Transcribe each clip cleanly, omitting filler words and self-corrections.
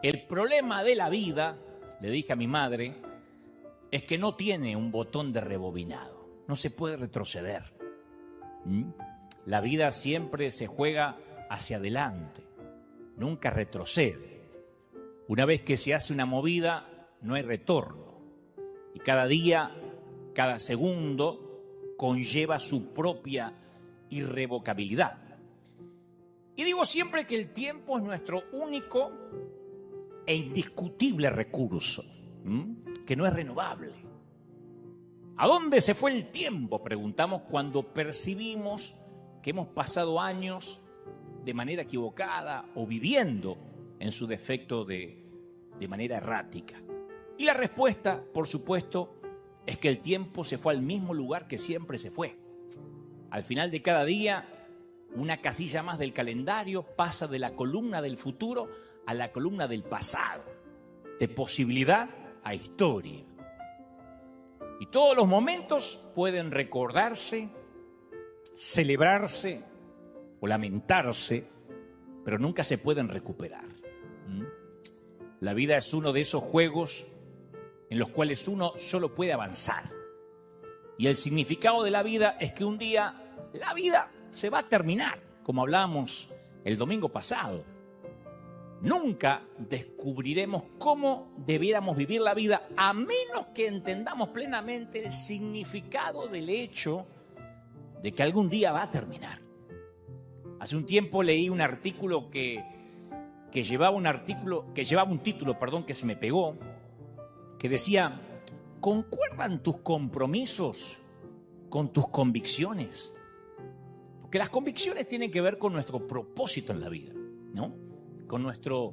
El problema de la vida, le dije a mi madre, es que no tiene un botón de rebobinado. No se puede retroceder. La vida siempre se juega hacia adelante, nunca retrocede. Una vez que se hace una movida, no hay retorno. Y cada día, cada segundo, conlleva su propia irrevocabilidad. Y digo siempre que el tiempo es nuestro único e indiscutible recurso, que no es renovable. ¿A dónde se fue el tiempo?, preguntamos cuando percibimos que hemos pasado años de manera equivocada o viviendo, en su defecto, de manera errática. Y la respuesta, por supuesto, es que el tiempo se fue al mismo lugar que siempre se fue. Al final de cada día, una casilla más del calendario pasa de la columna del futuro a la columna del pasado, de posibilidad a historia. Y todos los momentos pueden recordarse, celebrarse o lamentarse, pero nunca se pueden recuperar. La vida es uno de esos juegos en los cuales uno solo puede avanzar. Y el significado de la vida es que un día la vida se va a terminar, como hablábamos el domingo pasado. Nunca descubriremos cómo debiéramos vivir la vida a menos que entendamos plenamente el significado del hecho de que algún día va a terminar. Hace un tiempo leí un artículo que llevaba un título que se me pegó, que decía: ¿concuerdan tus compromisos con tus convicciones? Porque las convicciones tienen que ver con nuestro propósito en la vida, ¿no? Con nuestro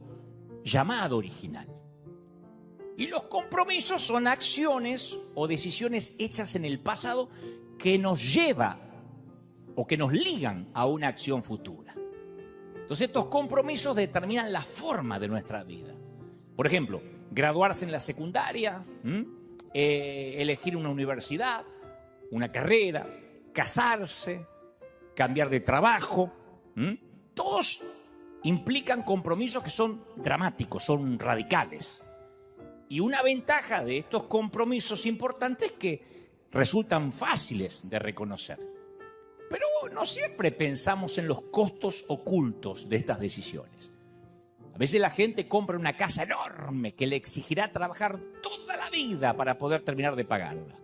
llamado original. Y los compromisos son acciones o decisiones hechas en el pasado que nos lleva o que nos ligan a una acción futura. Entonces estos compromisos determinan la forma de nuestra vida. Por ejemplo, graduarse en la secundaria, elegir una universidad, una carrera, casarse, cambiar de trabajo. Todos implican compromisos que son dramáticos, son radicales. Y una ventaja de estos compromisos importantes es que resultan fáciles de reconocer. Pero no siempre pensamos en los costos ocultos de estas decisiones. A veces la gente compra una casa enorme que le exigirá trabajar toda la vida para poder terminar de pagarla.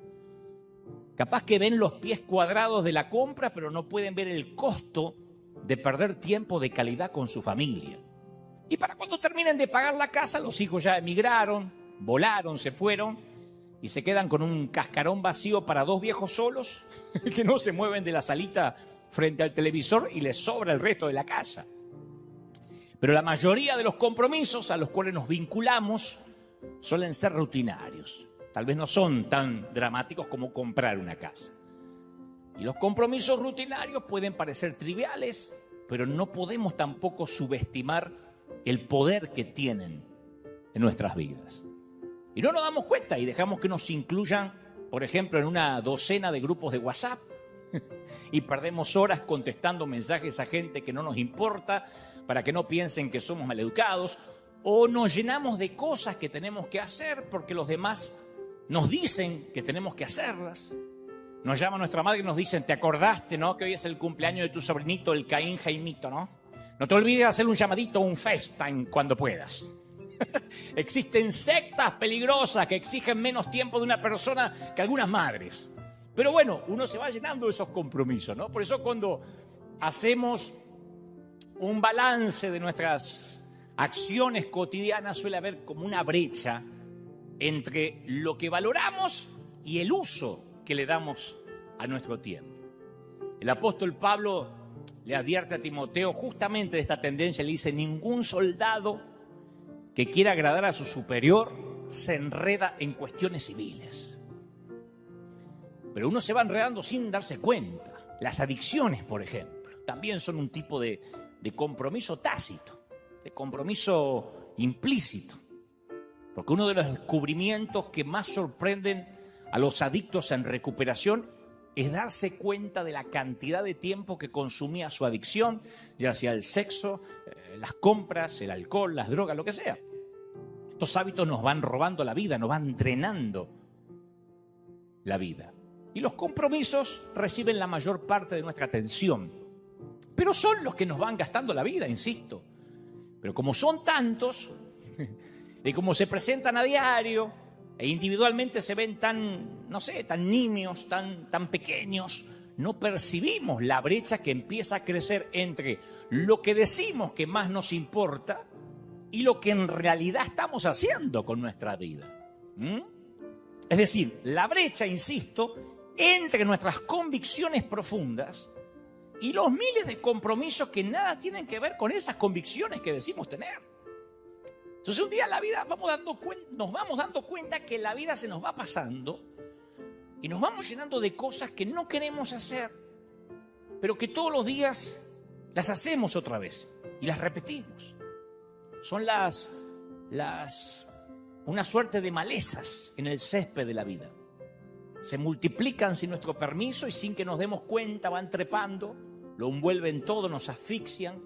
Capaz que ven los pies cuadrados de la compra, pero no pueden ver el costo de perder tiempo de calidad con su familia. Y para cuando terminen de pagar la casa, los hijos ya emigraron, volaron, se fueron y se quedan con un cascarón vacío para dos viejos solos que no se mueven de la salita frente al televisor y les sobra el resto de la casa. Pero la mayoría de los compromisos a los cuales nos vinculamos suelen ser rutinarios. Tal vez no son tan dramáticos como comprar una casa. Y los compromisos rutinarios pueden parecer triviales, pero no podemos tampoco subestimar el poder que tienen en nuestras vidas. Y no nos damos cuenta y dejamos que nos incluyan, por ejemplo, en una docena de grupos de WhatsApp y perdemos horas contestando mensajes a gente que no nos importa para que no piensen que somos maleducados, o nos llenamos de cosas que tenemos que hacer porque los demás nos dicen que tenemos que hacerlas. Nos llama nuestra madre y nos dicen: ¿te acordaste, no, que hoy es el cumpleaños de tu sobrinito, el Caín Jaimito, no? No te olvides de hacerle un llamadito o un FaceTime cuando puedas. Existen sectas peligrosas que exigen menos tiempo de una persona que algunas madres. Pero bueno, uno se va llenando de esos compromisos, ¿no? Por eso cuando hacemos un balance de nuestras acciones cotidianas suele haber como una brecha entre lo que valoramos y el uso que le damos a nuestro tiempo. El apóstol Pablo le advierte a Timoteo justamente de esta tendencia. Le dice: ningún soldado que quiera agradar a su superior se enreda en cuestiones civiles. Pero uno se va enredando sin darse cuenta. Las adicciones, por ejemplo, también son un tipo de compromiso tácito, de compromiso implícito. Porque uno de los descubrimientos que más sorprenden a los adictos en recuperación es darse cuenta de la cantidad de tiempo que consumía su adicción, ya sea el sexo, las compras, el alcohol, las drogas, lo que sea. Estos hábitos nos van robando la vida, nos van drenando la vida. Y los compromisos reciben la mayor parte de nuestra atención. Pero son los que nos van gastando la vida, insisto. Pero como son tantos, y como se presentan a diario, e individualmente se ven tan, no sé, tan nimios, tan pequeños, no percibimos la brecha que empieza a crecer entre lo que decimos que más nos importa y lo que en realidad estamos haciendo con nuestra vida. Es decir, la brecha, insisto, entre nuestras convicciones profundas y los miles de compromisos que nada tienen que ver con esas convicciones que decimos tener. Entonces un día la vida nos vamos dando cuenta que la vida se nos va pasando y nos vamos llenando de cosas que no queremos hacer, pero que todos los días las hacemos otra vez y las repetimos. Son una suerte de malezas en el césped de la vida. Se multiplican sin nuestro permiso y sin que nos demos cuenta van trepando, lo envuelven todo, nos asfixian.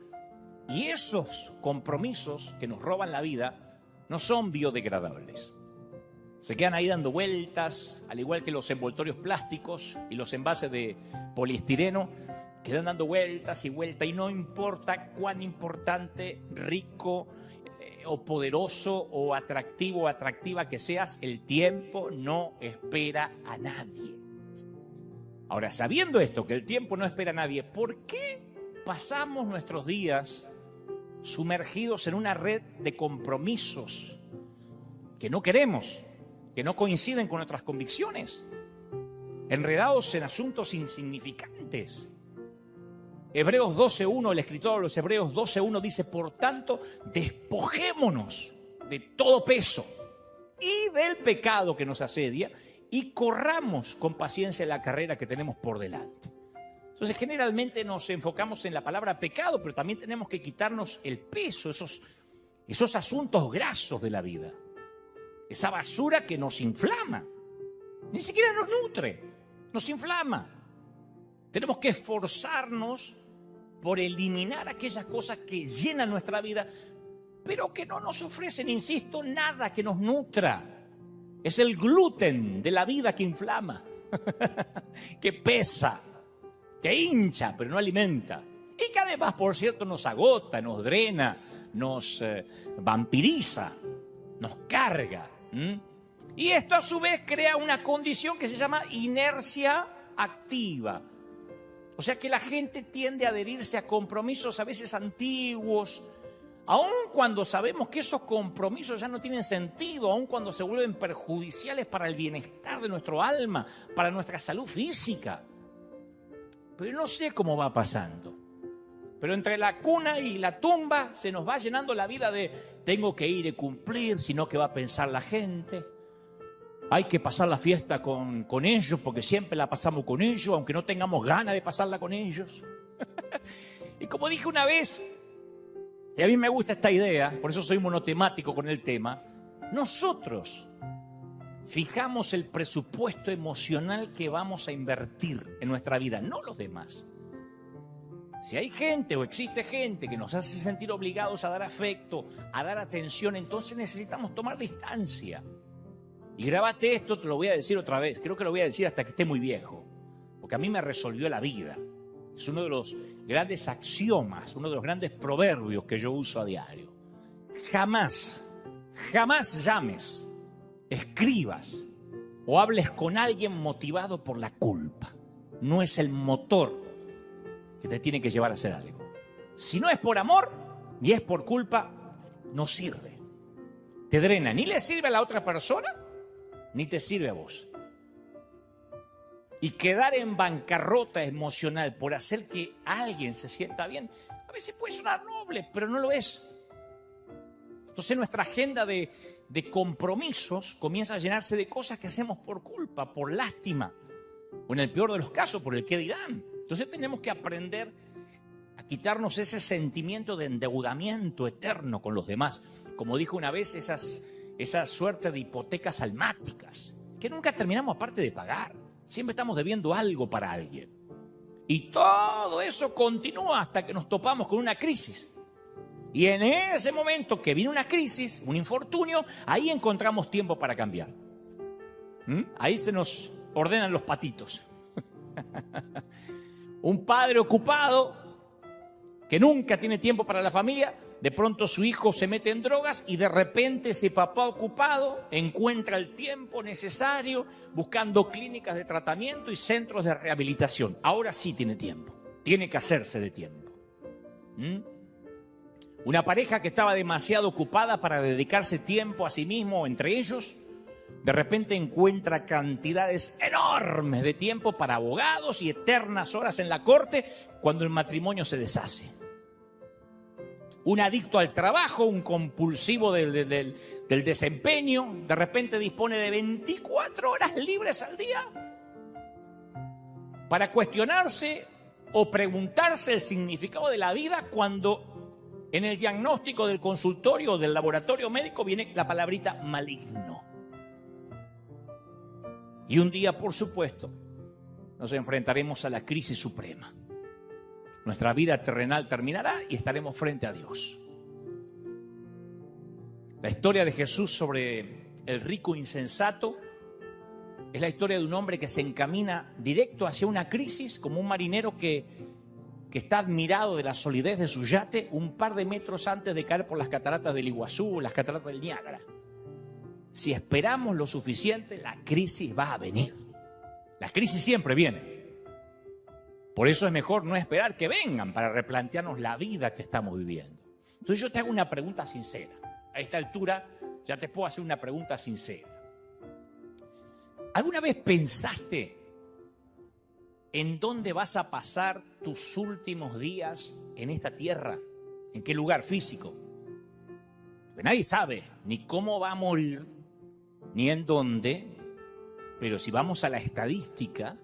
Y esos compromisos que nos roban la vida no son biodegradables. Se quedan ahí dando vueltas, al igual que los envoltorios plásticos y los envases de poliestireno, quedan dando vueltas y vueltas y no importa cuán importante, rico o poderoso o atractivo o atractiva que seas, el tiempo no espera a nadie. Ahora, sabiendo esto, que el tiempo no espera a nadie, ¿por qué pasamos nuestros días sumergidos en una red de compromisos que no queremos, que no coinciden con nuestras convicciones, enredados en asuntos insignificantes? Hebreos 12.1, el escritor de los Hebreos 12.1 dice: por tanto, despojémonos de todo peso y del pecado que nos asedia y corramos con paciencia la carrera que tenemos por delante. Entonces, generalmente nos enfocamos en la palabra pecado, pero también tenemos que quitarnos el peso, esos asuntos grasos de la vida, esa basura que nos inflama, ni siquiera nos nutre, nos inflama. Tenemos que esforzarnos por eliminar aquellas cosas que llenan nuestra vida, pero que no nos ofrecen, insisto, nada que nos nutra. Es el gluten de la vida que inflama, que pesa, que hincha, pero no alimenta. Y que además, por cierto, nos agota, nos drena, nos vampiriza, nos carga. Y esto a su vez crea una condición que se llama inercia activa. O sea que la gente tiende a adherirse a compromisos a veces antiguos, aun cuando sabemos que esos compromisos ya no tienen sentido, aun cuando se vuelven perjudiciales para el bienestar de nuestro alma, para nuestra salud física. Pero no sé cómo va pasando. Pero entre la cuna y la tumba se nos va llenando la vida de tengo que ir y cumplir, sino que va a pensar la gente. Hay que pasar la fiesta con ellos porque siempre la pasamos con ellos, aunque no tengamos ganas de pasarla con ellos. Y como dije una vez, y a mí me gusta esta idea, por eso soy monotemático con el tema, nosotros fijamos el presupuesto emocional que vamos a invertir en nuestra vida, no los demás. Si hay gente o existe gente que nos hace sentir obligados a dar afecto, a dar atención, entonces necesitamos tomar distancia. Y grabate esto, te lo voy a decir otra vez, creo que lo voy a decir hasta que esté muy viejo, porque a mí me resolvió la vida. Es uno de los grandes axiomas, uno de los grandes proverbios que yo uso a diario. Jamás llames, escribas o hables con alguien motivado por la culpa. No es el motor que te tiene que llevar a hacer algo. Si no es por amor ni es por culpa, no sirve. Te drena, ni le sirve a la otra persona, ni te sirve a vos. Y quedar en bancarrota emocional por hacer que alguien se sienta bien, a veces puede sonar noble, pero no lo es. Entonces nuestra agenda de compromisos comienza a llenarse de cosas que hacemos por culpa, por lástima, o en el peor de los casos, por el qué dirán. Entonces tenemos que aprender a quitarnos ese sentimiento de endeudamiento eterno con los demás. Como dijo una vez, esa suerte de hipotecas almáticas, que nunca terminamos aparte de pagar. Siempre estamos debiendo algo para alguien. Y todo eso continúa hasta que nos topamos con una crisis. Y en ese momento que viene una crisis, un infortunio, ahí encontramos tiempo para cambiar. Ahí se nos ordenan los patitos. Un padre ocupado que nunca tiene tiempo para la familia, de pronto su hijo se mete en drogas y de repente ese papá ocupado encuentra el tiempo necesario buscando clínicas de tratamiento y centros de rehabilitación. Ahora sí tiene tiempo, tiene que hacerse de tiempo. Una pareja que estaba demasiado ocupada para dedicarse tiempo a sí mismo entre ellos, de repente encuentra cantidades enormes de tiempo para abogados y eternas horas en la corte cuando el matrimonio se deshace. Un adicto al trabajo, un compulsivo del desempeño, de repente dispone de 24 horas libres al día para cuestionarse o preguntarse el significado de la vida cuando en el diagnóstico del consultorio o del laboratorio médico viene la palabrita maligno. Y un día, por supuesto, nos enfrentaremos a la crisis suprema. Nuestra vida terrenal terminará y estaremos frente a Dios. La historia de Jesús sobre el rico insensato es la historia de un hombre que se encamina directo hacia una crisis, como un marinero que está admirado de la solidez de su yate un par de metros antes de caer por las cataratas del Iguazú o las cataratas del Niágara. Si esperamos lo suficiente, la crisis va a venir. La crisis siempre viene. Por eso es mejor no esperar que vengan para replantearnos la vida que estamos viviendo. Entonces yo te hago una pregunta sincera. A esta altura ya te puedo hacer una pregunta sincera. ¿Alguna vez pensaste en dónde vas a pasar tus últimos días en esta tierra? ¿En qué lugar físico? Porque nadie sabe ni cómo va a morir, ni en dónde, pero si vamos a la estadística,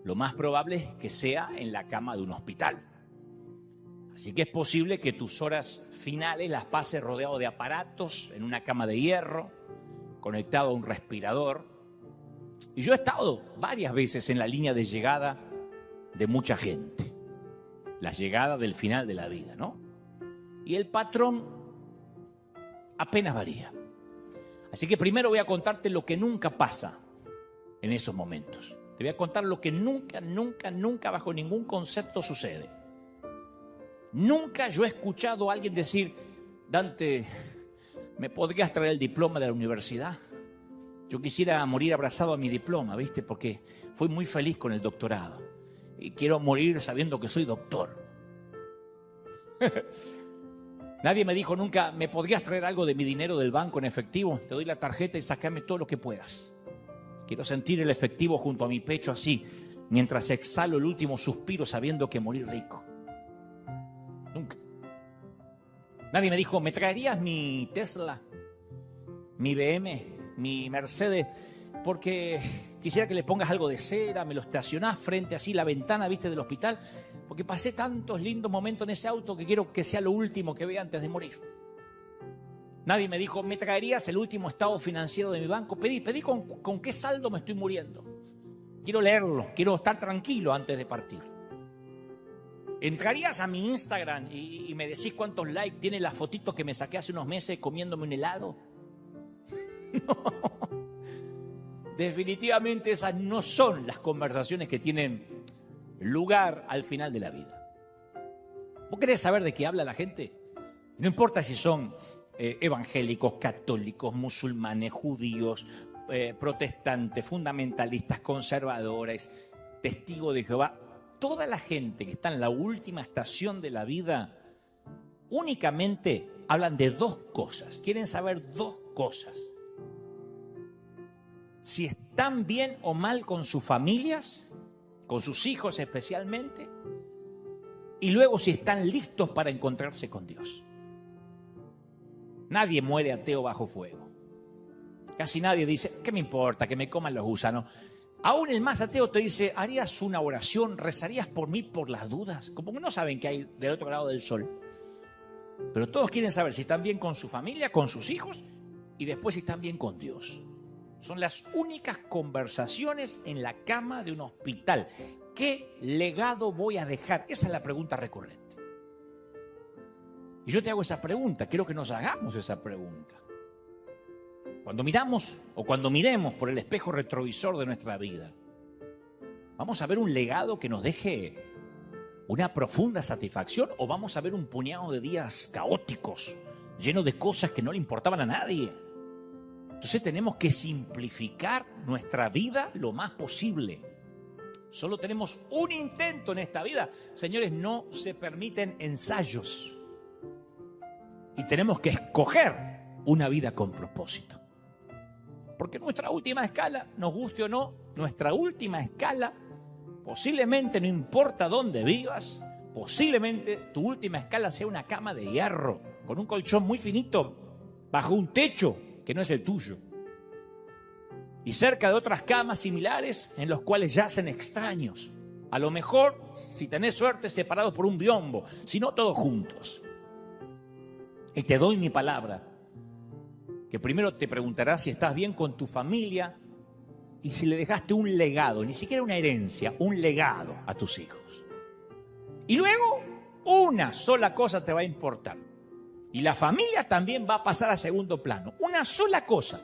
lo más probable es que sea en la cama de un hospital. Así que es posible que tus horas finales las pases rodeado de aparatos, en una cama de hierro, conectado a un respirador. Y yo he estado varias veces en la línea de llegada de mucha gente. La llegada del final de la vida, ¿no? Y el patrón apenas varía. Así que primero voy a contarte lo que nunca pasa en esos momentos. Te voy a contar lo que nunca, bajo ningún concepto sucede. Nunca yo he escuchado a alguien decir: Dante, ¿me podrías traer el diploma de la universidad? Yo quisiera morir abrazado a mi diploma, ¿viste? Porque fui muy feliz con el doctorado. Y quiero morir sabiendo que soy doctor. Nadie me dijo nunca: ¿me podrías traer algo de mi dinero del banco en efectivo? Te doy la tarjeta y sácame todo lo que puedas. Quiero sentir el efectivo junto a mi pecho así, mientras exhalo el último suspiro sabiendo que morí rico. Nunca. Nadie me dijo: ¿me traerías mi Tesla, mi BM, mi Mercedes? Porque quisiera que le pongas algo de cera, me lo estacionás frente así la ventana, ¿viste? Del hospital. Porque pasé tantos lindos momentos en ese auto que quiero que sea lo último que vea antes de morir. Nadie me dijo: ¿me traerías el último estado financiero de mi banco? Pedí con qué saldo me estoy muriendo. Quiero leerlo, quiero estar tranquilo antes de partir. ¿Entrarías a mi Instagram y me decís cuántos likes tiene la fotito que me saqué hace unos meses comiéndome un helado? No. Definitivamente esas no son las conversaciones que tienen lugar al final de la vida. ¿Vos querés saber de qué habla la gente? No importa si son evangélicos, católicos, musulmanes, judíos, protestantes, fundamentalistas, conservadores, testigos de Jehová. Toda la gente que está en la última estación de la vida únicamente hablan de dos cosas. Quieren saber dos cosas: si están bien o mal con sus familias, con sus hijos especialmente, y luego si están listos para encontrarse con Dios. Nadie muere ateo bajo fuego. Casi nadie dice: ¿qué me importa que me coman los gusanos? Aún el más ateo te dice: ¿harías una oración? ¿Rezarías por mí por las dudas? Como que no saben qué hay del otro lado del sol. Pero todos quieren saber si están bien con su familia, con sus hijos, y después si están bien con Dios. Son las únicas conversaciones en la cama de un hospital. ¿Qué legado voy a dejar? Esa es la pregunta recurrente. Y yo te hago esa pregunta, quiero que nos hagamos esa pregunta. Cuando miramos o cuando miremos por el espejo retrovisor de nuestra vida, ¿vamos a ver un legado que nos deje una profunda satisfacción o vamos a ver un puñado de días caóticos, llenos de cosas que no le importaban a nadie? Entonces tenemos que simplificar nuestra vida lo más posible. Solo tenemos un intento en esta vida. Señores, no se permiten ensayos. Y tenemos que escoger una vida con propósito. Porque nuestra última escala, nos guste o no, nuestra última escala, posiblemente no importa dónde vivas, posiblemente tu última escala sea una cama de hierro, con un colchón muy finito, bajo un techo que no es el tuyo. Y cerca de otras camas similares en los cuales yacen extraños. A lo mejor, si tenés suerte, separados por un biombo, si no todos juntos. Y te doy mi palabra, que primero te preguntarás si estás bien con tu familia y si le dejaste un legado, ni siquiera una herencia, un legado a tus hijos. Y luego, una sola cosa te va a importar. Y la familia también va a pasar a segundo plano. Una sola cosa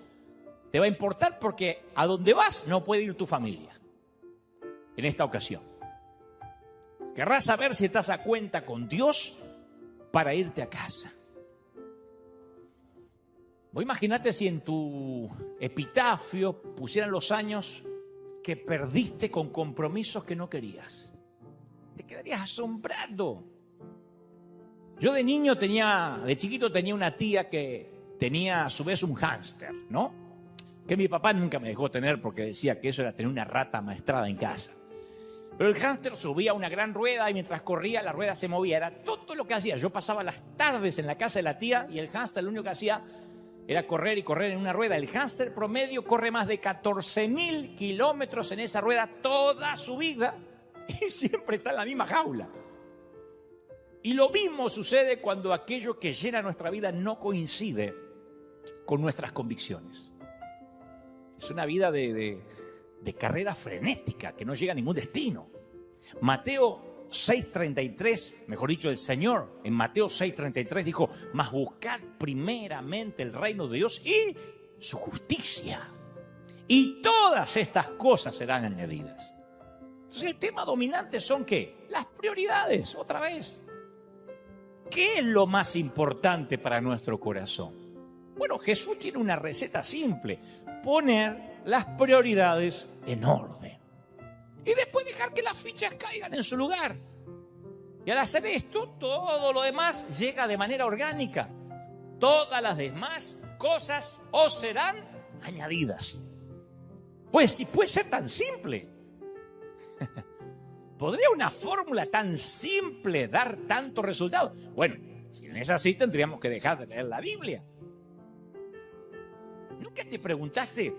te va a importar porque a donde vas no puede ir tu familia. En esta ocasión. Querrás saber si estás a cuenta con Dios para irte a casa. Vos imaginate si en tu epitafio pusieran los años que perdiste con compromisos que no querías. Te quedarías asombrado. Yo de chiquito tenía una tía que tenía a su vez un hámster, ¿no? Que mi papá nunca me dejó tener porque decía que eso era tener una rata amaestrada en casa. Pero el hámster subía una gran rueda y mientras corría la rueda se movía. Era todo lo que hacía. Yo pasaba las tardes en la casa de la tía y el hámster lo único que hacía era correr y correr en una rueda. El hámster promedio corre más de 14.000 kilómetros en esa rueda toda su vida y siempre está en la misma jaula. Y lo mismo sucede cuando aquello que llena nuestra vida no coincide con nuestras convicciones. Es una vida de carrera frenética que no llega a ningún destino. Mateo 6:33, mejor dicho, el Señor en Mateo 6:33 dijo: mas buscad primeramente el reino de Dios y su justicia, y todas estas cosas serán añadidas. Entonces el tema dominante son ¿qué? Las prioridades, otra vez. ¿Qué es lo más importante para nuestro corazón? Bueno, Jesús tiene una receta simple: poner las prioridades en orden. Y después dejar que las fichas caigan en su lugar. Y al hacer esto, todo lo demás llega de manera orgánica. Todas las demás cosas os serán añadidas. Pues si puede ser tan simple. ¿Podría una fórmula tan simple dar tanto resultado? Bueno, si no es así, tendríamos que dejar de leer la Biblia. ¿Nunca te preguntaste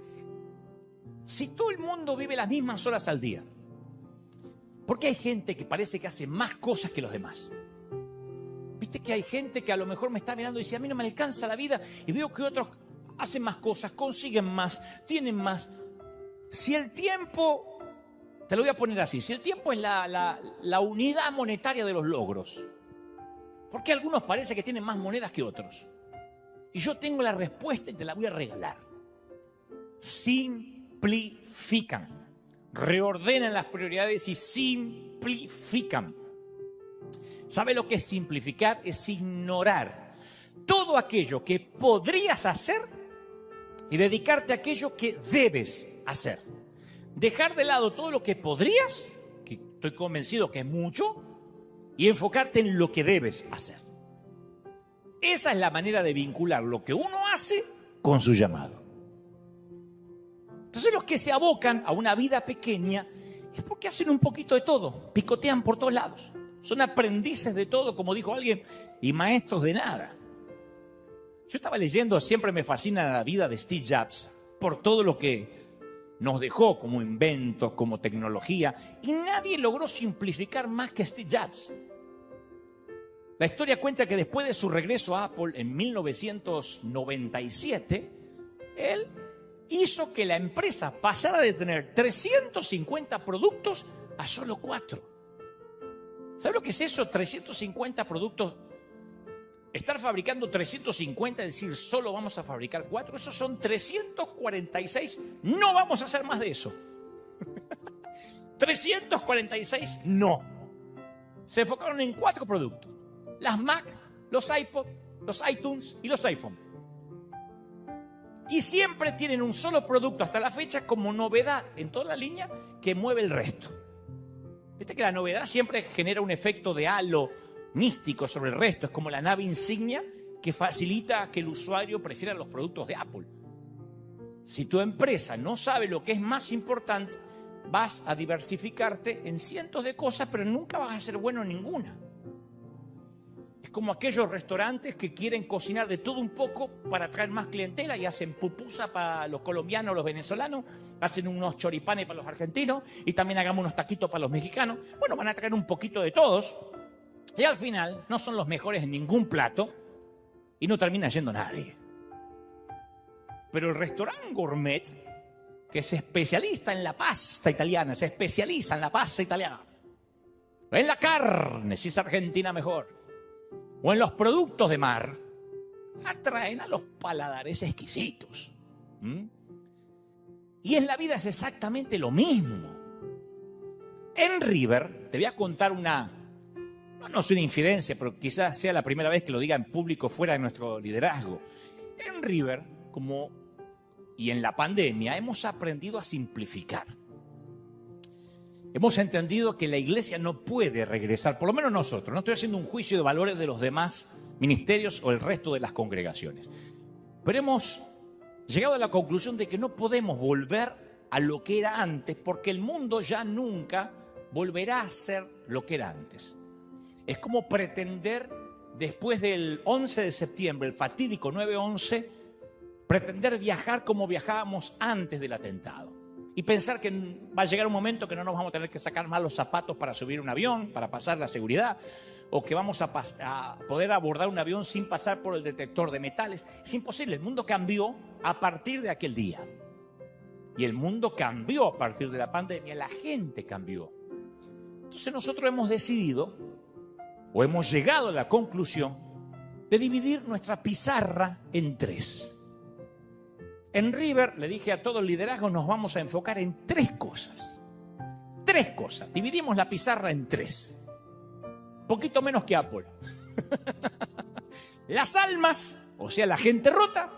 si todo el mundo vive las mismas horas al día? ¿Por qué hay gente que parece que hace más cosas que los demás? Viste que hay gente que a lo mejor me está mirando y dice: a mí no me alcanza la vida, y veo que otros hacen más cosas, consiguen más, tienen más. Si el tiempo, te lo voy a poner así, si el tiempo es la unidad monetaria de los logros, ¿por qué algunos parece que tienen más monedas que otros? Y yo tengo la respuesta y te la voy a regalar. Simplifican. Reordenan las prioridades y simplifican. ¿Sabe lo que es simplificar? Es ignorar todo aquello que podrías hacer y dedicarte a aquello que debes hacer. Dejar de lado todo lo que podrías, que estoy convencido que es mucho, y enfocarte en lo que debes hacer. Esa es la manera de vincular lo que uno hace con su llamado. Entonces los que se abocan a una vida pequeña es porque hacen un poquito de todo, picotean por todos lados. Son aprendices de todo, como dijo alguien, y maestros de nada. Yo estaba leyendo, siempre me fascina la vida de Steve Jobs, por todo lo que nos dejó como inventos, como tecnología, y nadie logró simplificar más que Steve Jobs. La historia cuenta que después de su regreso a Apple en 1997, él hizo que la empresa pasara de tener 350 productos a solo 4. ¿Sabe lo que es eso? 350 productos Estar fabricando 350, es decir, solo vamos a fabricar 4, esos son 346. No vamos a hacer más de eso. 346, no. Se enfocaron en 4 productos. Las Mac, los iPod, los iTunes y los iPhone. Y siempre tienen un solo producto hasta la fecha como novedad en toda la línea que mueve el resto. Viste que la novedad siempre genera un efecto de halo místico sobre el resto. Es como la nave insignia que facilita que el usuario prefiera los productos de Apple. Si tu empresa no sabe lo que es más importante, vas a diversificarte en cientos de cosas, pero nunca vas a ser bueno en ninguna. Es como aquellos restaurantes que quieren cocinar de todo un poco para atraer más clientela y hacen pupusa para los colombianos, los venezolanos, hacen unos choripanes para los argentinos y también hagamos unos taquitos para los mexicanos. Bueno, van a traer un poquito de todos y al final no son los mejores en ningún plato y no termina yendo nadie. Pero el restaurante gourmet, que es especialista en la pasta italiana, se especializa en la pasta italiana, en la carne, si es argentina mejor, o en los productos de mar, atraen a los paladares exquisitos. Y en la vida es exactamente lo mismo. En River, te voy a contar no es una infidencia, pero quizás sea la primera vez que lo diga en público fuera de nuestro liderazgo. En River, y en la pandemia, hemos aprendido a simplificar. Hemos entendido que la iglesia no puede regresar, por lo menos nosotros, no estoy haciendo un juicio de valores de los demás ministerios o el resto de las congregaciones, pero hemos llegado a la conclusión de que no podemos volver a lo que era antes, porque el mundo ya nunca volverá a ser lo que era antes. Es como pretender, después del 11 de septiembre, el fatídico 9/11, pretender viajar como viajábamos antes del atentado. Y pensar que va a llegar un momento que no nos vamos a tener que sacar más los zapatos para subir un avión, para pasar la seguridad, o que vamos a poder abordar un avión sin pasar por el detector de metales. Es imposible, el mundo cambió a partir de aquel día. Y el mundo cambió a partir de la pandemia, la gente cambió. Entonces nosotros hemos decidido, o hemos llegado a la conclusión, de dividir nuestra pizarra en 3. En River, le dije a todo el liderazgo, nos vamos a enfocar en 3 cosas. 3 cosas. Dividimos la pizarra en 3. Poquito menos que Apple. Las almas, o sea, la gente rota,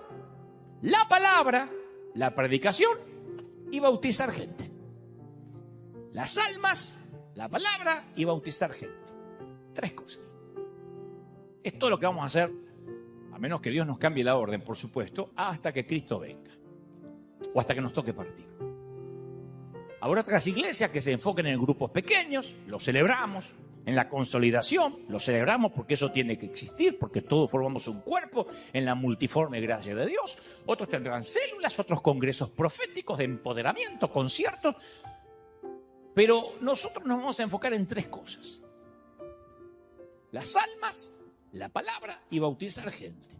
la palabra, la predicación y bautizar gente. Las almas, la palabra y bautizar gente. 3 cosas. Es todo lo que vamos a hacer, a menos que Dios nos cambie la orden, por supuesto, hasta que Cristo venga. O hasta que nos toque partir. Habrá otras iglesias que se enfoquen en grupos pequeños, lo celebramos. En la consolidación, lo celebramos porque eso tiene que existir, porque todos formamos un cuerpo en la multiforme gracia de Dios. Otros tendrán células, otros congresos proféticos de empoderamiento, conciertos. Pero nosotros nos vamos a enfocar en 3 cosas. Las almas, la palabra y bautizar gente.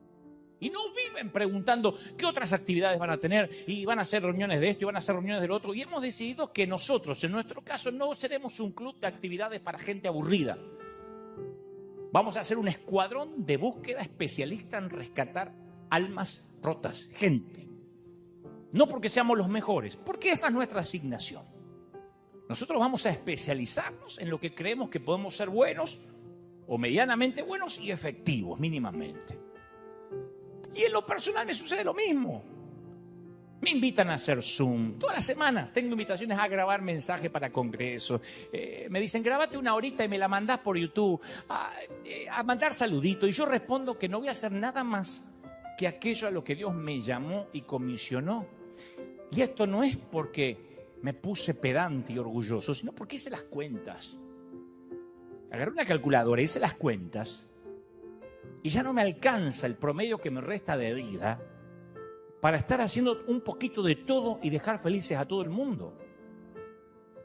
Y no viven preguntando qué otras actividades van a tener y van a hacer reuniones de esto y van a hacer reuniones del otro. Y hemos decidido que nosotros, en nuestro caso, no seremos un club de actividades para gente aburrida. Vamos a hacer un escuadrón de búsqueda especialista en rescatar almas rotas, gente. No porque seamos los mejores, porque esa es nuestra asignación. Nosotros vamos a especializarnos en lo que creemos que podemos ser buenos o medianamente buenos y efectivos, mínimamente. Y en lo personal me sucede lo mismo. Me invitan a hacer Zoom. Todas las semanas tengo invitaciones a grabar mensajes para congresos. Me dicen, grábate una horita y me la mandás por YouTube. A mandar saluditos. Y yo respondo que no voy a hacer nada más que aquello a lo que Dios me llamó y comisionó. Y esto no es porque me puse pedante y orgulloso, sino porque hice las cuentas. Agarré una calculadora y hice las cuentas. Y ya no me alcanza el promedio que me resta de vida para estar haciendo un poquito de todo y dejar felices a todo el mundo.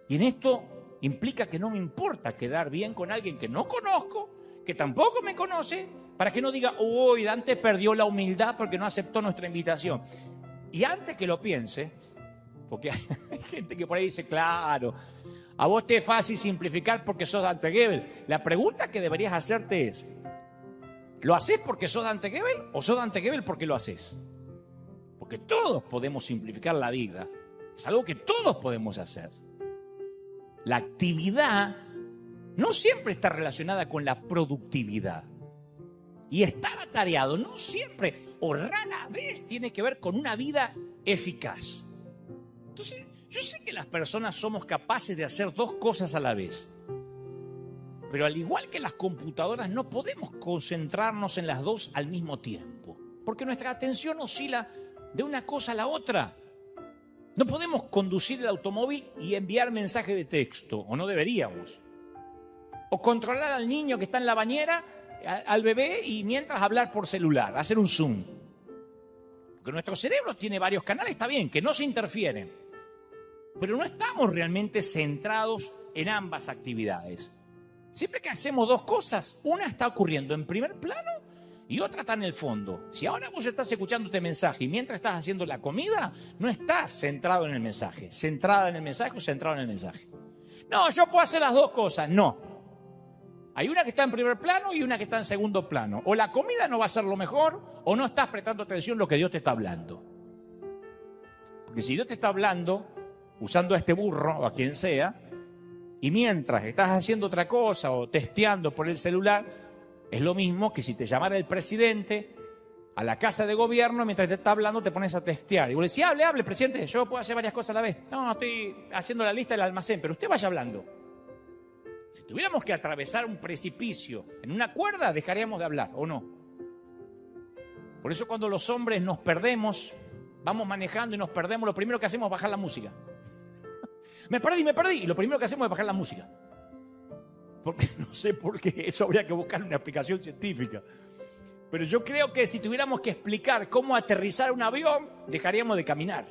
Y en esto implica que no me importa quedar bien con alguien que no conozco, que tampoco me conoce, para que no diga, uy, Dante perdió la humildad porque no aceptó nuestra invitación. Y antes que lo piense, porque hay gente que por ahí dice, claro, a vos te es fácil simplificar porque sos Dante Gebel. La pregunta que deberías hacerte es, ¿Lo haces porque sos Dante Gebel o sos Dante Gebel porque lo haces? Porque todos podemos simplificar la vida. Es algo que todos podemos hacer. La actividad no siempre está relacionada con la productividad. Y estar atareado no siempre o rara vez tiene que ver con una vida eficaz. Entonces, yo sé que las personas somos capaces de hacer dos cosas a la vez. Pero al igual que las computadoras, no podemos concentrarnos en las dos al mismo tiempo. Porque nuestra atención oscila de una cosa a la otra. No podemos conducir el automóvil y enviar mensaje de texto, o no deberíamos. O controlar al niño que está en la bañera, al bebé, y mientras hablar por celular, hacer un Zoom. Porque nuestro cerebro tiene varios canales, está bien, que no se interfieren. Pero no estamos realmente centrados en ambas actividades. Siempre que hacemos dos cosas, una está ocurriendo en primer plano y otra está en el fondo. Si ahora vos estás escuchando este mensaje y mientras estás haciendo la comida, no estás centrado en el mensaje, centrada en el mensaje o centrado en el mensaje. No, yo puedo hacer las dos cosas. No. Hay una que está en primer plano y una que está en segundo plano. O la comida no va a ser lo mejor o no estás prestando atención a lo que Dios te está hablando. Porque si Dios te está hablando, usando a este burro o a quien sea, y mientras estás haciendo otra cosa o testeando por el celular, es lo mismo que si te llamara el presidente a la casa de gobierno, mientras te está hablando te pones a testear. Y vos le decís, hable, presidente, yo puedo hacer varias cosas a la vez. No, estoy haciendo la lista del almacén, pero usted vaya hablando. Si tuviéramos que atravesar un precipicio en una cuerda, dejaríamos de hablar, ¿o no? Por eso cuando los hombres nos perdemos, vamos manejando y nos perdemos, lo primero que hacemos es bajar la música. Me perdí. Y lo primero que hacemos es bajar la música. Porque no sé por qué, eso habría que buscar una explicación científica. Pero yo creo que si tuviéramos que explicar cómo aterrizar un avión, dejaríamos de caminar.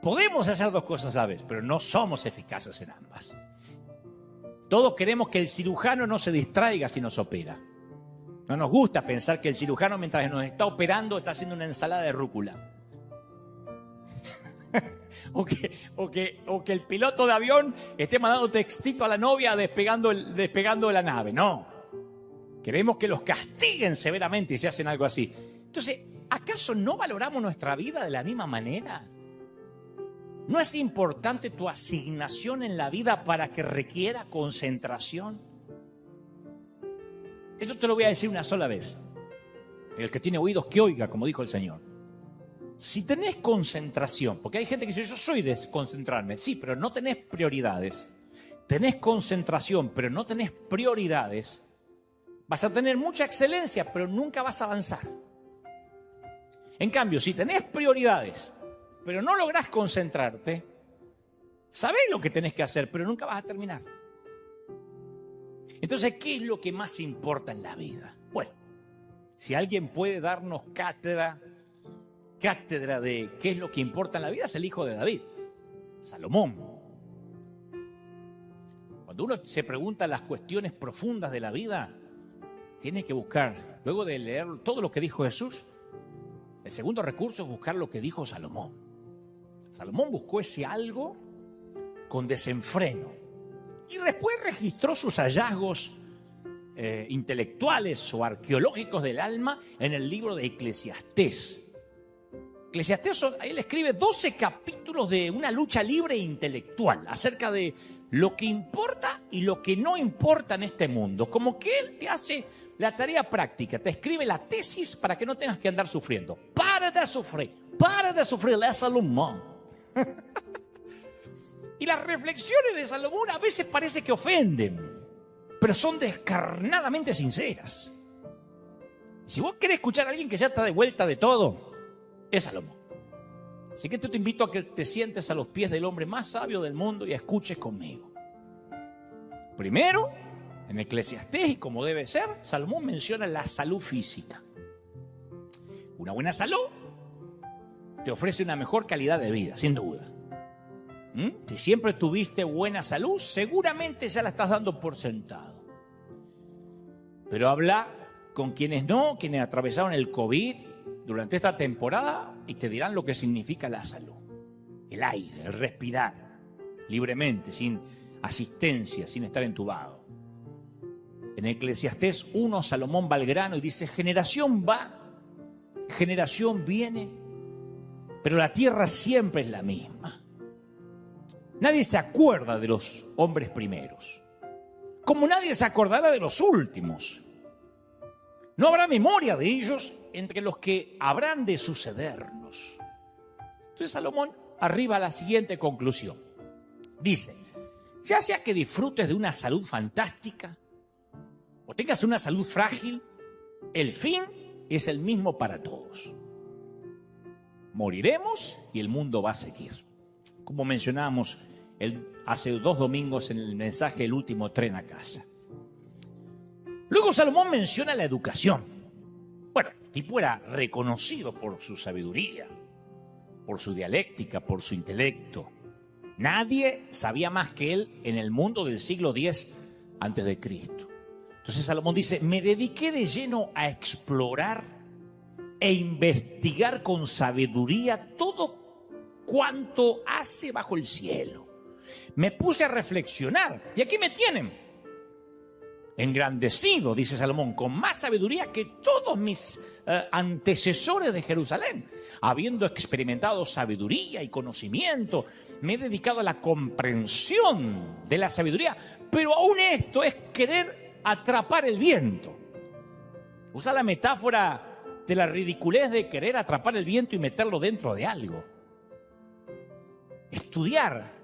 Podemos hacer dos cosas a la vez, pero no somos eficaces en ambas. Todos queremos que el cirujano no se distraiga si nos opera. No nos gusta pensar que el cirujano, mientras nos está operando, está haciendo una ensalada de rúcula. O que el piloto de avión esté mandando textito a la novia despegando de la nave. No. Queremos que los castiguen severamente si hacen algo así. Entonces, ¿acaso no valoramos nuestra vida de la misma manera? ¿No es importante tu asignación en la vida para que requiera concentración? Esto te lo voy a decir una sola vez. El que tiene oídos que oiga, como dijo el Señor. Si tenés concentración, porque hay gente que dice, yo soy de concentrarme. Sí, pero no tenés prioridades. Tenés concentración, pero no tenés prioridades. Vas a tener mucha excelencia, pero nunca vas a avanzar. En cambio, si tenés prioridades, pero no lográs concentrarte, sabés lo que tenés que hacer, pero nunca vas a terminar. Entonces, ¿qué es lo que más importa en la vida? Bueno, si alguien puede darnos cátedra de qué es lo que importa en la vida, es el hijo de David, Salomón. Cuando uno se pregunta las cuestiones profundas de la vida, tiene que buscar, luego de leer todo lo que dijo Jesús, el segundo recurso es buscar lo que dijo Salomón. Salomón buscó ese algo con desenfreno y después registró sus hallazgos intelectuales o arqueológicos del alma en el libro de Eclesiastés. Eclesiastés, él escribe 12 capítulos de una lucha libre e intelectual acerca de lo que importa y lo que no importa en este mundo. Como que él te hace la tarea práctica, te escribe la tesis para que no tengas que andar sufriendo. Para de sufrir, es Salomón. Y las reflexiones de Salomón a veces parece que ofenden, pero son descarnadamente sinceras. Si vos querés escuchar a alguien que ya está de vuelta de todo, es Salomón. Así que te invito a que te sientes a los pies del hombre más sabio del mundo y escuches conmigo. Primero, en Eclesiastés, y como debe ser, Salomón menciona la salud física. Una buena salud te ofrece una mejor calidad de vida, sin duda. Si siempre tuviste buena salud, seguramente ya la estás dando por sentado. Pero habla con quienes no, quienes atravesaron el COVID durante esta temporada y te dirán lo que significa la salud. El aire, el respirar libremente, sin asistencia, sin estar entubado. En Eclesiastés 1, Salomón va al grano y dice, generación va, generación viene, pero la tierra siempre es la misma. Nadie se acuerda de los hombres primeros, como nadie se acordará de los últimos. No habrá memoria de ellos entre los que habrán de sucedernos. Entonces Salomón arriba a la siguiente conclusión. Dice, ya sea que disfrutes de una salud fantástica o tengas una salud frágil, el fin es el mismo para todos. Moriremos y el mundo va a seguir. Como mencionábamos hace 2 domingos en el mensaje El último tren a casa. Luego Salomón menciona la educación. Bueno, el tipo era reconocido por su sabiduría, por su dialéctica, por su intelecto. Nadie sabía más que él en el mundo del siglo X antes de Cristo. Entonces Salomón dice, me dediqué de lleno a explorar e investigar con sabiduría todo cuanto hace bajo el cielo. Me puse a reflexionar y aquí me tienen. Engrandecido, dice Salomón, con más sabiduría que todos mis antecesores de Jerusalén. Habiendo experimentado sabiduría y conocimiento, me he dedicado a la comprensión de la sabiduría. Pero aún esto es querer atrapar el viento. Usa la metáfora de la ridiculez de querer atrapar el viento y meterlo dentro de algo. Estudiar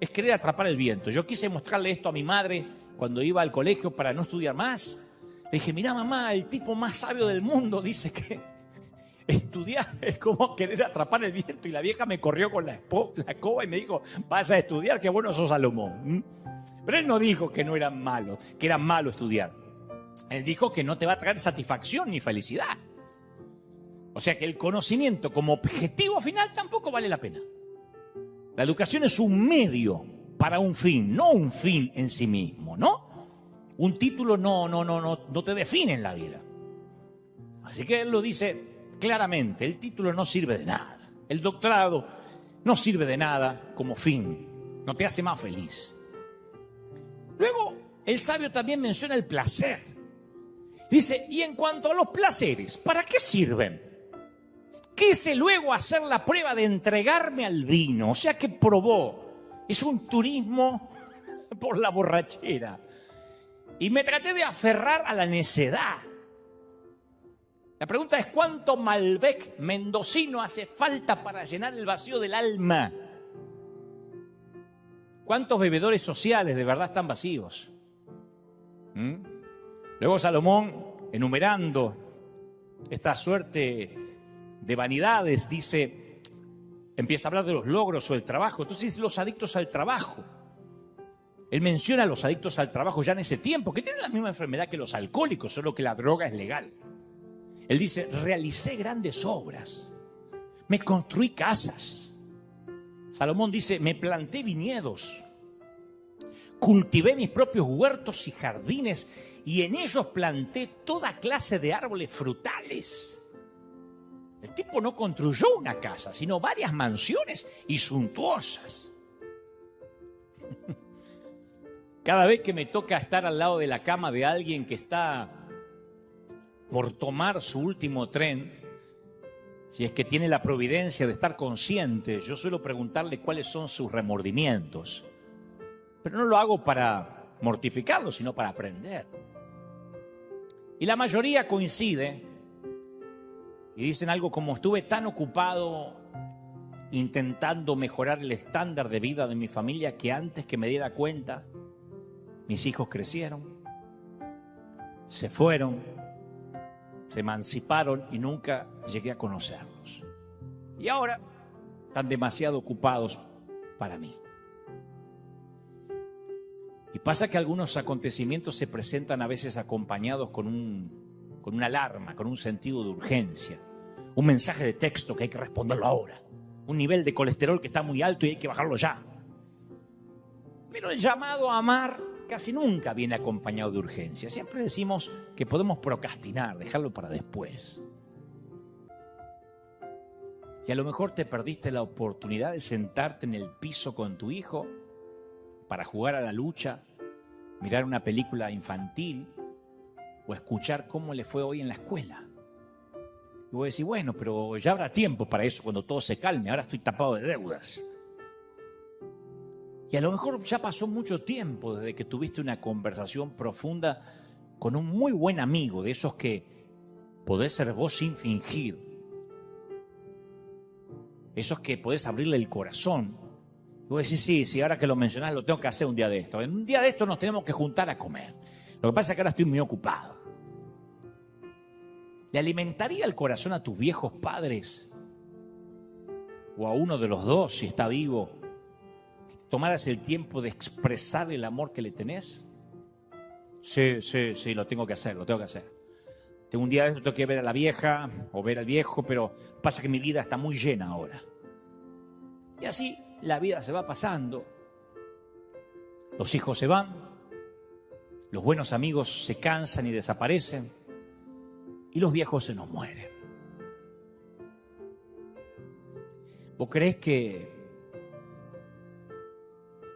es querer atrapar el viento. Yo quise mostrarle esto a mi madre cuando iba al colegio para no estudiar más. Le dije, mira mamá, el tipo más sabio del mundo dice que estudiar es como querer atrapar el viento. Y la vieja me corrió con la escoba y me dijo, vas a estudiar, qué bueno sos Salomón. Pero él no dijo que no eran malos, que era malo estudiar. Él dijo que no te va a traer satisfacción ni felicidad. O sea que el conocimiento como objetivo final tampoco vale la pena. La educación es un medio para un fin, no un fin en sí mismo, ¿no? Un título no te define en la vida. Así que él lo dice claramente, el título no sirve de nada. El doctorado no sirve de nada como fin, no te hace más feliz. Luego, el sabio también menciona el placer. Dice, y en cuanto a los placeres, ¿para qué sirven? Quise luego hacer la prueba de entregarme al vino, o sea que probó. Es un turismo por la borrachera. Y me traté de aferrar a la necedad. La pregunta es, ¿cuánto Malbec mendocino hace falta para llenar el vacío del alma? ¿Cuántos bebedores sociales de verdad están vacíos? Luego Salomón, enumerando esta suerte de vanidades, dice, empieza a hablar de los logros o el trabajo. Entonces los adictos al trabajo. Él menciona a los adictos al trabajo ya en ese tiempo, que tienen la misma enfermedad que los alcohólicos, solo que la droga es legal. Él dice, realicé grandes obras, me construí casas. Salomón dice, me planté viñedos, cultivé mis propios huertos y jardines y en ellos planté toda clase de árboles frutales. El tipo no construyó una casa, sino varias mansiones y suntuosas. Cada vez que me toca estar al lado de la cama de alguien que está por tomar su último tren, si es que tiene la providencia de estar consciente, yo suelo preguntarle cuáles son sus remordimientos. Pero no lo hago para mortificarlo, sino para aprender. Y la mayoría coincide y dicen algo como, estuve tan ocupado intentando mejorar el estándar de vida de mi familia que antes que me diera cuenta, mis hijos crecieron, se fueron, se emanciparon y nunca llegué a conocerlos. Y ahora están demasiado ocupados para mí. Y pasa que algunos acontecimientos se presentan a veces acompañados con una alarma, con un sentido de urgencia. Un mensaje de texto que hay que responderlo ahora. Un nivel de colesterol que está muy alto y hay que bajarlo ya. Pero el llamado a amar casi nunca viene acompañado de urgencia. Siempre decimos que podemos procrastinar, dejarlo para después. Y a lo mejor te perdiste la oportunidad de sentarte en el piso con tu hijo para jugar a la lucha, mirar una película infantil o escuchar cómo le fue hoy en la escuela. Y vos decís, bueno, pero ya habrá tiempo para eso cuando todo se calme, ahora estoy tapado de deudas. Y a lo mejor ya pasó mucho tiempo desde que tuviste una conversación profunda con un muy buen amigo, de esos que podés ser vos sin fingir. Esos que podés abrirle el corazón. Y vos decís, sí, ahora que lo mencionás lo tengo que hacer un día de esto. En un día de esto nos tenemos que juntar a comer. Lo que pasa es que ahora estoy muy ocupado. ¿Le alimentaría el corazón a tus viejos padres? O a uno de los dos, si está vivo, tomaras el tiempo de expresar el amor que le tenés? Sí, lo tengo que hacer. Tengo un día de esto, tengo que ver a la vieja o ver al viejo, pero pasa que mi vida está muy llena ahora. Y así la vida se va pasando. Los hijos se van, los buenos amigos se cansan y desaparecen, y los viejos se nos mueren. ¿Vos creés que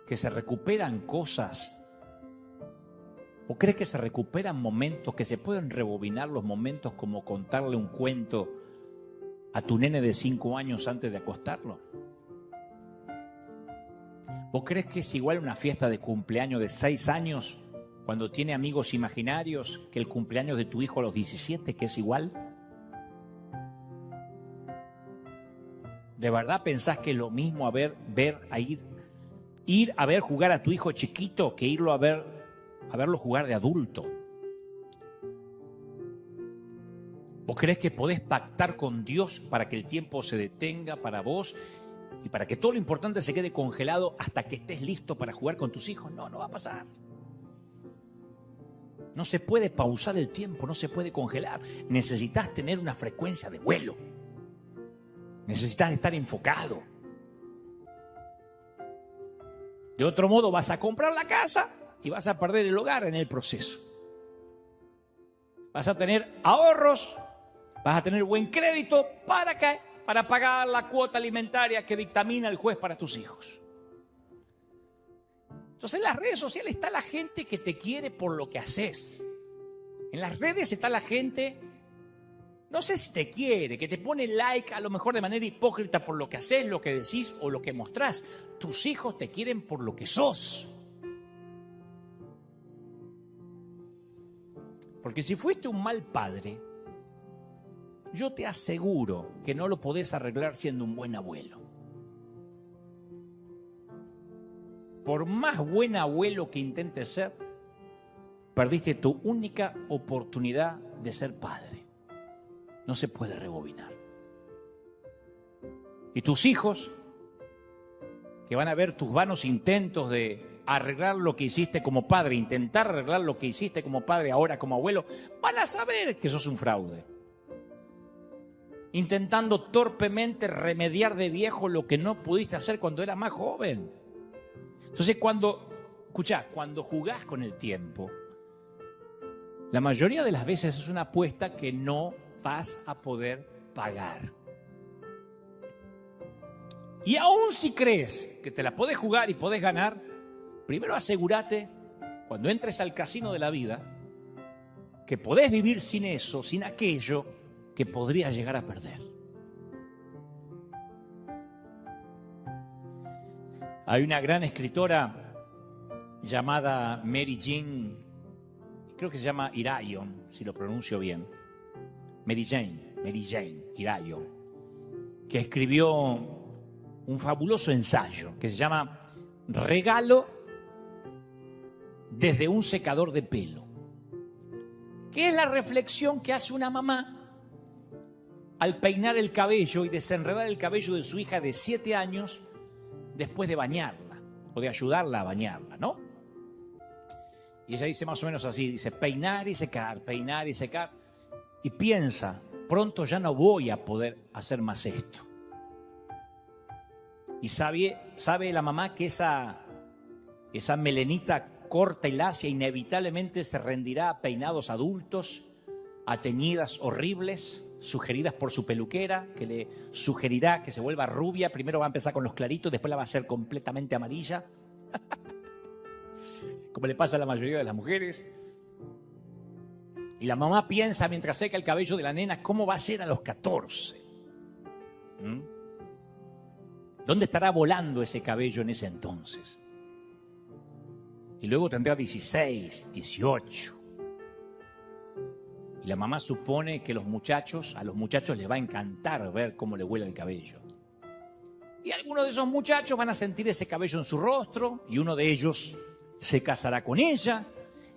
se recuperan cosas? ¿O crees que se recuperan momentos, que se pueden rebobinar los momentos como contarle un cuento a tu nene de 5 años antes de acostarlo? ¿Vos crees que es igual una fiesta de cumpleaños de 6 años cuando tiene amigos imaginarios que el cumpleaños de tu hijo a los 17, que es igual? ¿De verdad pensás que es lo mismo ir a ver jugar a tu hijo chiquito que irlo a verlo jugar de adulto? ¿Vos creés que podés pactar con Dios para que el tiempo se detenga para vos y para que todo lo importante se quede congelado hasta que estés listo para jugar con tus hijos? No va a pasar. No se puede pausar el tiempo, no se puede congelar. Necesitas tener una frecuencia de vuelo. Necesitas estar enfocado. De otro modo vas a comprar la casa y vas a perder el hogar en el proceso. Vas a tener ahorros, vas a tener buen crédito. ¿Para qué? Para pagar la cuota alimentaria que dictamina el juez para tus hijos. Entonces en las redes sociales está la gente que te quiere por lo que haces. En las redes está la gente, no sé si te quiere, que te pone like a lo mejor de manera hipócrita por lo que haces, lo que decís o lo que mostrás. Tus hijos te quieren por lo que sos. Porque si fuiste un mal padre, yo te aseguro que no lo podés arreglar siendo un buen abuelo. Por más buen abuelo que intentes ser, perdiste tu única oportunidad de ser padre. No se puede rebobinar. Y tus hijos, que van a ver tus vanos intentos de arreglar lo que hiciste como padre, intentar arreglar lo que hiciste como padre ahora como abuelo, van a saber que sos un fraude. Intentando torpemente remediar de viejo lo que no pudiste hacer cuando eras más joven. Entonces cuando jugás con el tiempo, la mayoría de las veces es una apuesta que no vas a poder pagar. Y aún si crees que te la podés jugar y podés ganar, primero asegúrate, cuando entres al casino de la vida, que podés vivir sin eso, sin aquello que podrías llegar a perder. Hay una gran escritora llamada Mary Jane, creo que se llama Irion, si lo pronuncio bien. Mary Jane Irion, que escribió un fabuloso ensayo que se llama Regalo desde un secador de pelo, que es la reflexión que hace una mamá al peinar el cabello y desenredar el cabello de su hija de 7 años después de bañarla o de ayudarla a bañarla, ¿no? Y ella dice más o menos así, dice peinar y secar, y piensa, pronto ya no voy a poder hacer más esto. Y sabe la mamá que esa melenita corta y lacia inevitablemente se rendirá a peinados adultos, a teñidas horribles, sugeridas por su peluquera, que le sugerirá que se vuelva rubia. Primero va a empezar con los claritos, después la va a hacer completamente amarilla, como le pasa a la mayoría de las mujeres. Y la mamá piensa mientras seca el cabello de la nena, ¿cómo va a ser a los 14? ¿Dónde estará volando ese cabello en ese entonces? Y luego tendrá 16, 18. Y la mamá supone que a los muchachos les va a encantar ver cómo le vuela el cabello. Y algunos de esos muchachos van a sentir ese cabello en su rostro y uno de ellos se casará con ella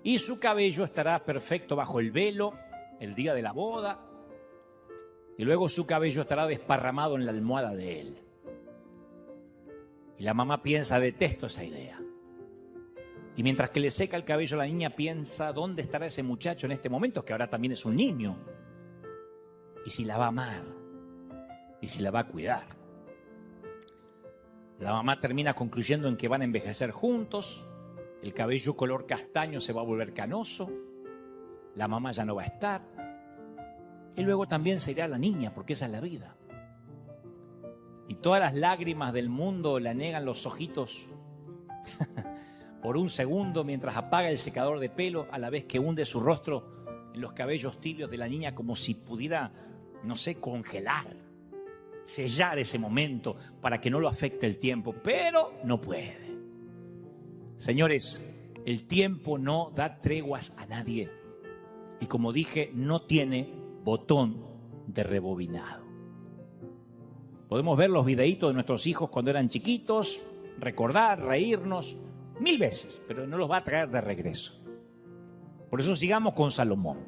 y su cabello estará perfecto bajo el velo el día de la boda y luego su cabello estará desparramado en la almohada de él. Y la mamá piensa, detesto esa idea. Y mientras que le seca el cabello a la niña piensa, ¿dónde estará ese muchacho en este momento? Que ahora también es un niño. Y si la va a amar, y si la va a cuidar. La mamá termina concluyendo en que van a envejecer juntos, el cabello color castaño se va a volver canoso, la mamá ya no va a estar, y luego también se irá la niña, porque esa es la vida. Y todas las lágrimas del mundo le anegan los ojitos por un segundo mientras apaga el secador de pelo a la vez que hunde su rostro en los cabellos tibios de la niña como si pudiera, no sé, congelar, sellar ese momento para que no lo afecte el tiempo, pero no puede. Señores, el tiempo no da treguas a nadie y como dije, no tiene botón de rebobinado. Podemos ver los videitos de nuestros hijos cuando eran chiquitos, recordar, reírnos 1000 veces, pero no los va a traer de regreso. Por eso sigamos con Salomón.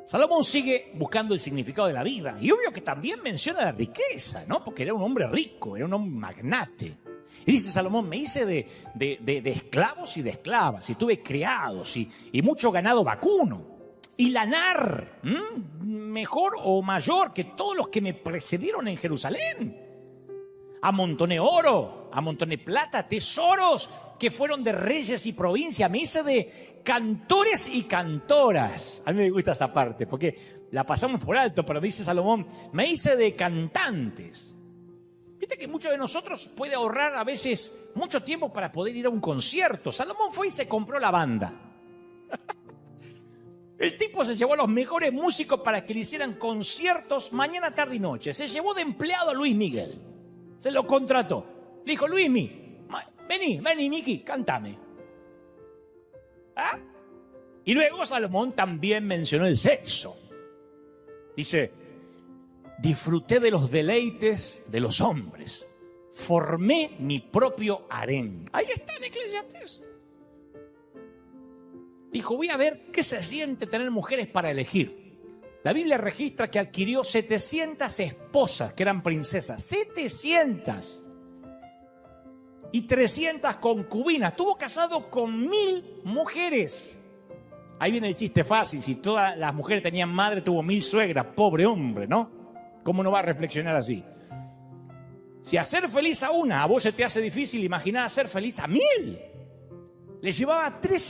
Salomón sigue buscando el significado de la vida y obvio que también menciona la riqueza, ¿no? Porque era un hombre rico, era un hombre magnate. Y dice Salomón, me hice de esclavos y de esclavas, y tuve criados y mucho ganado vacuno. Y lanar, mejor o mayor que todos los que me precedieron en Jerusalén. Amontoné oro, amontoné plata, tesoros que fueron de reyes y provincia. Me hice de cantores y cantoras. A mí me gusta esa parte porque la pasamos por alto, pero dice Salomón, me hice de cantantes. Viste que muchos de nosotros puede ahorrar a veces mucho tiempo para poder ir a un concierto. Salomón fue y se compró la banda. El tipo se llevó a los mejores músicos para que le hicieran conciertos mañana, tarde y noche. Se llevó de empleado a Luis Miguel. Se lo contrató. Le dijo, Luismi, vení, Miki, cántame. ¿Ah? Y luego Salomón también mencionó el sexo. Dice, disfruté de los deleites de los hombres. Formé mi propio harén. Ahí está en Eclesiastés. Dijo, voy a ver qué se siente tener mujeres para elegir. La Biblia registra que adquirió 700 esposas que eran princesas. 700. Y 300 concubinas. Estuvo casado con 1000 mujeres. Ahí viene el chiste fácil. Si todas las mujeres tenían madre, tuvo 1000 suegras. Pobre hombre, ¿no? ¿Cómo no va a reflexionar así? Si hacer feliz a una a vos se te hace difícil, imaginá hacer feliz a 1000. Le llevaba 3